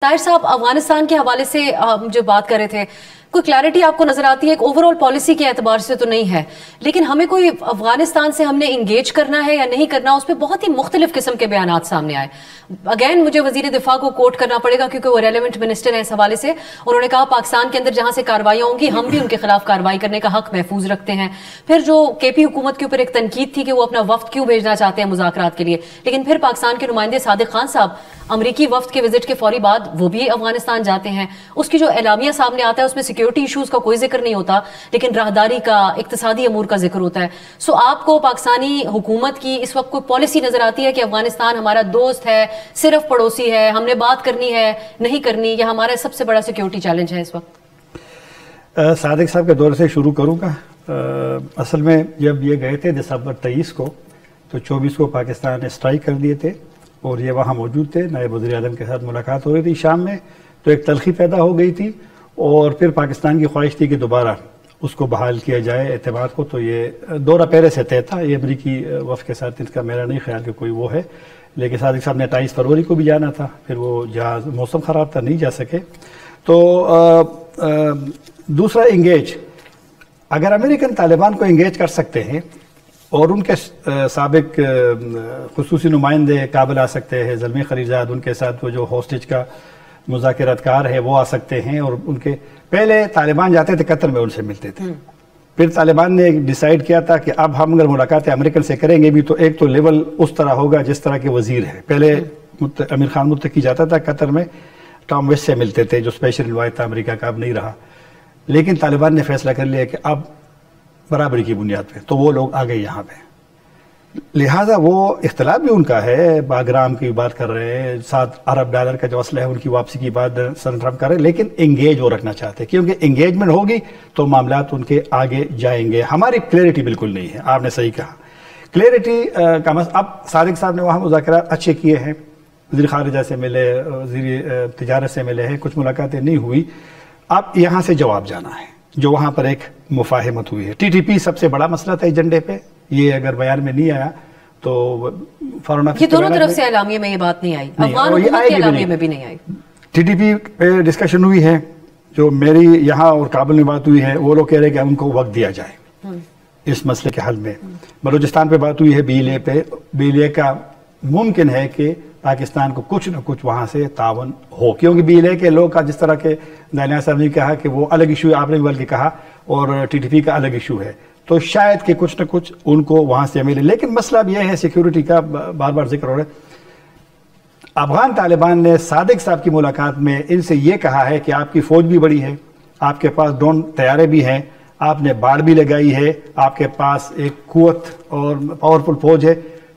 طاہر صاحب، افغانستان کے حوالے سے ہم جو بات کر رہے تھے، کوئی کلیئرٹی آپ کو نظر آتی ہے؟ ایک اوور آل پالیسی کے اعتبار سے تو نہیں ہے، لیکن ہمیں کوئی افغانستان سے ہم نے انگیج کرنا ہے یا نہیں کرنا، اس پہ بہت ہی مختلف قسم کے بیانات سامنے آئے۔ اگین مجھے وزیر دفاع کو کوٹ کرنا پڑے گا کیونکہ وہ ریلیونٹ منسٹر ہیں اس حوالے سے۔ انہوں نے کہا پاکستان کے اندر جہاں سے کارروائیاں ہوں گی ہم بھی ان کے خلاف کارروائی کرنے کا حق محفوظ رکھتے ہیں۔ پھر جو کے پی حکومت کے اوپر ایک تنقید تھی کہ وہ اپنا وفد کیوں بھیجنا چاہتے ہیں مذاکرات کے لیے، لیکن پھر پاکستان کے نمائندے صادق خان صاحب امریکی وفد کے وزٹ کے فوری بعد وہ بھی افغانستان جاتے ہیں۔ اس کی جو اعلامیہ سامنے آتا ہے اس میں سیکیورٹی ایشوز کا کوئی ذکر نہیں ہوتا، لیکن راہداری کا، اقتصادی امور کا ذکر ہوتا ہے۔ سو آپ کو پاکستانی حکومت کی اس وقت کوئی پالیسی نظر آتی ہے کہ افغانستان ہمارا دوست ہے، صرف پڑوسی ہے، ہم نے بات کرنی ہے نہیں کرنی، یا ہمارا سب سے بڑا سیکیورٹی چیلنج ہے اس وقت؟ صادق صاحب کے دور سے شروع کروں گا۔ اصل میں جب یہ گئے تھے دسمبر 23 کو، تو 24 کو پاکستان نے اسٹرائک کر دیے تھے اور یہ وہاں موجود تھے، نائب وزیر اعظم کے ساتھ ملاقات ہو رہی تھی شام میں، تو ایک تلخی پیدا ہو گئی تھی اور پھر پاکستان کی خواہش تھی کہ دوبارہ اس کو بحال کیا جائے اعتماد کو۔ تو یہ دورہ پہلے سے طے تھا، یہ امریکی وفد کے ساتھ اس کا میرا نہیں خیال کہ کوئی وہ ہے، لیکن صادق صاحب نے 28 فروری کو بھی جانا تھا، پھر وہ جہاز موسم خراب تھا نہیں جا سکے۔ تو دوسرا انگیج، اگر امریکن طالبان کو انگیج کر سکتے ہیں اور ان کے سابق خصوصی نمائندے کابل آ سکتے ہیں، زلمی خلیلزاد، ان کے ساتھ وہ جو ہوسٹیج کا مذاکرات کار ہے وہ آ سکتے ہیں، اور ان کے پہلے طالبان جاتے تھے قطر میں ان سے ملتے تھے، پھر طالبان نے ڈیسائیڈ کیا تھا کہ اب ہم اگر ملاقاتیں امریکن سے کریں گے بھی تو ایک تو لیول اس طرح ہوگا جس طرح کے وزیر ہے۔ پہلے امیر خان متقی جاتا تھا قطر میں، ٹام ویسٹ سے ملتے تھے جو اسپیشل انوائٹ تھا امریکہ کا، اب نہیں رہا، لیکن طالبان نے فیصلہ کر لیا کہ اب برابری کی بنیاد پہ تو وہ لوگ آ گئے یہاں پہ، لہٰذا وہ اختلاف بھی ان کا ہے، باگرام کی بات کر رہے ہیں، $7 ارب کا جو اسلحہ ہے ان کی واپسی کی بات صدر ٹرمپ کر رہے ہیں، لیکن انگیج وہ رکھنا چاہتے ہیں کیونکہ انگیجمنٹ ہوگی تو معاملات ان کے آگے جائیں گے۔ ہماری کلیئرٹی بالکل نہیں ہے، آپ نے صحیح کہا، کلیئرٹی کا اب صادق صاحب نے وہاں مذاکرات اچھے کیے ہیں، وزیر خارجہ سے ملے، وزیر تجارت سے ملے ہیں، کچھ ملاقاتیں نہیں ہوئی، اب یہاں سے جواب جانا ہے جو وہاں پر ایک مفاہمت ہوئی ہے۔ ٹی پی سب سے بڑا مسئلہ تھا ایجنڈے پہ، یہ اگر بیان میں نہیں آیا تو فوراً یہ دونوں طرف سے اعلامیہ میں یہ بات نہیں آئی، افغان حکومت کے اعلامیہ میں بھی نہیں آئی۔ ٹی پی پہ ڈسکشن ہوئی ہے، جو میری یہاں اور کابل میں بات ہوئی ہے، وہ لوگ کہہ رہے ہیں کہ ان کو وقت دیا جائے اس مسئلے کے حل میں۔ بلوچستان پہ بات ہوئی ہے، BLA پہ، BLA کا ممکن ہے کہ پاکستان کو کچھ نہ کچھ وہاں سے تعاون ہو، کیونکہ BLA کے لوگ کا جس طرح کے دانیہ صاحب نے کہا کہ وہ الگ ایشو ہے، آپ نے بلکہ کہا، اور TTP کا الگ ایشو ہے، تو شاید کہ کچھ نہ کچھ ان کو وہاں سے ملے۔ لیکن مسئلہ اب یہ ہے سیکیورٹی کا، بار بار ذکر ہو رہا ہے، افغان طالبان نے صادق صاحب کی ملاقات میں ان سے یہ کہا ہے کہ آپ کی فوج بھی بڑی ہے، آپ کے پاس ڈرون طیارے بھی ہیں، آپ نے باڑ بھی لگائی ہے، آپ کے پاس ایک قوت اور پاورفل فوج ہے،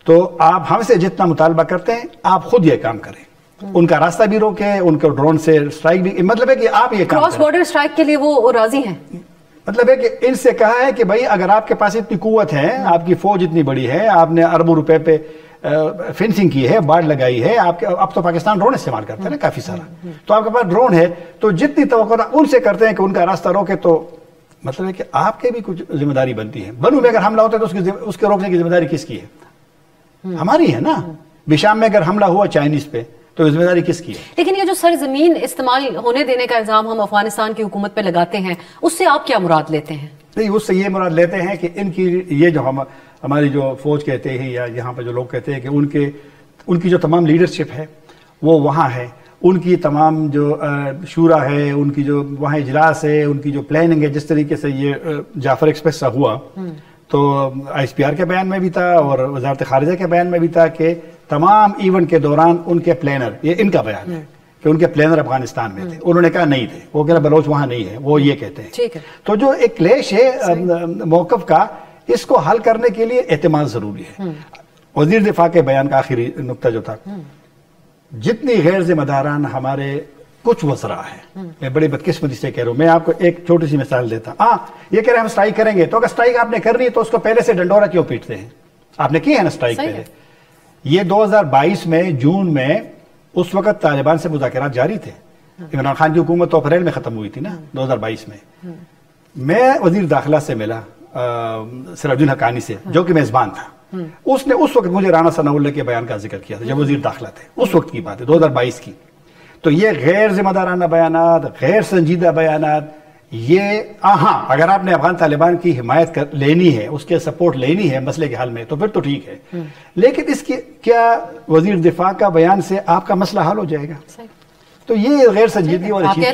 تو آپ ہم سے جتنا مطالبہ کرتے ہیں آپ خود یہ کام کریں، ان کا راستہ بھی روکیں، ان کو ڈرون سے اسٹرائک بھی، مطلب ہے کہ آپ یہ کام کراس بارڈر اسٹرائک کے لیے وہ راضی ہیں، مطلب ہے کہ ان سے کہا ہے کہ بھائی اگر آپ کے پاس اتنی قوت ہے، آپ کی فوج اتنی بڑی ہے، آپ نے اربوں روپے پہ فینسنگ کی ہے، باڑ لگائی ہے، اب تو پاکستان ڈرون استعمال کرتا ہے نا کافی سارا، تو آپ کے پاس ڈرون ہے، تو جتنی توقع ان سے کرتے ہیں کہ ان کا راستہ روکے، تو مطلب ہے کہ آپ کے بھی کچھ ذمہ داری بنتی ہے۔ بنو میں اگر حملہ ہوتا ہے تو اس کے روکنے کی ذمہ داری کس کی ہے؟ ہماری ہے نا۔ بشام میں اگر حملہ ہوا چائنیز پہ تو ذمہ داری کس کی ہے؟ لیکن یہ جو سرزمین استعمال ہونے دینے کا الزام ہم افغانستان کی حکومت پہ لگاتے ہیں، اس سے آپ کیا مراد لیتے ہیں؟ نہیں، اس سے یہ مراد لیتے ہیں کہ ان کی یہ جو ہماری جو فوج کہتے ہیں یا یہاں پہ جو لوگ کہتے ہیں کہ ان کی جو تمام لیڈرشپ ہے وہ وہاں ہے، ان کی تمام جو شورا ہے، ان کی جو وہاں اجلاس ہے، ان کی جو پلاننگ ہے، جس طریقے سے یہ جعفر ایکسپریس سے ہوا، تو ISPR کے بیان میں بھی تھا اور وزارت خارجہ کے بیان میں بھی تھا کہ تمام ایونٹ کے دوران ان کے پلانر، یہ ان کا بیان ہے کہ ان کے پلانر افغانستان میں تھے، انہوں نے کہا نہیں تھے، وہ کہہ رہا بلوچ وہاں نہیں ہے، وہ یہ کہتے ہیں۔ تو جو ایک کلیش ہے موقف کا، اس کو حل کرنے کے لیے اعتماد ضروری ہے۔ وزیر دفاع کے بیان کا آخری نقطہ جو تھا، جتنی غیر ذمہ داران ہمارے کچھ وزراء ہیں، میں بڑی بدقسمتی سے کہہ رہا ہوں، میں آپ کو ایک چھوٹی سی مثال دیتا ہوں۔ یہ کہہ رہے ہیں ہم اسٹرائک کریں گے، تو اگر اسٹرائک آپ نے کرنی ہے تو اس کو پہلے سے ڈنڈورا کیوں پیٹتے ہیں؟ آپ نے کی ہے نا اسٹرائک پہلے۔ یہ 2022 میں جون میں اس وقت طالبان سے مذاکرات جاری تھے، عمران خان کی حکومت تو اپریل میں ختم ہوئی تھی نا 2022 میں۔ میں وزیر داخلہ سے ملا، سراج الدین حقانی سے، جو کہ میزبان تھا، اس نے اس وقت مجھے رانا ثناء اللہ کے بیان کا ذکر کیا تھا جب وزیر داخلہ تھے، اس وقت کی بات ہے 2022 کی۔ تو یہ غیر ذمہ دارانہ بیانات، غیر سنجیدہ بیانات، یہ ہاں اگر آپ نے افغان طالبان کی حمایت لینی ہے، اس کے سپورٹ لینی ہے مسئلے کے حل میں، تو پھر تو ٹھیک ہے، لیکن اس کی کیا وزیر دفاع کا بیان سے آپ کا مسئلہ حل ہو جائے گا؟ تو یہ غیر سنجیدگی والی چیز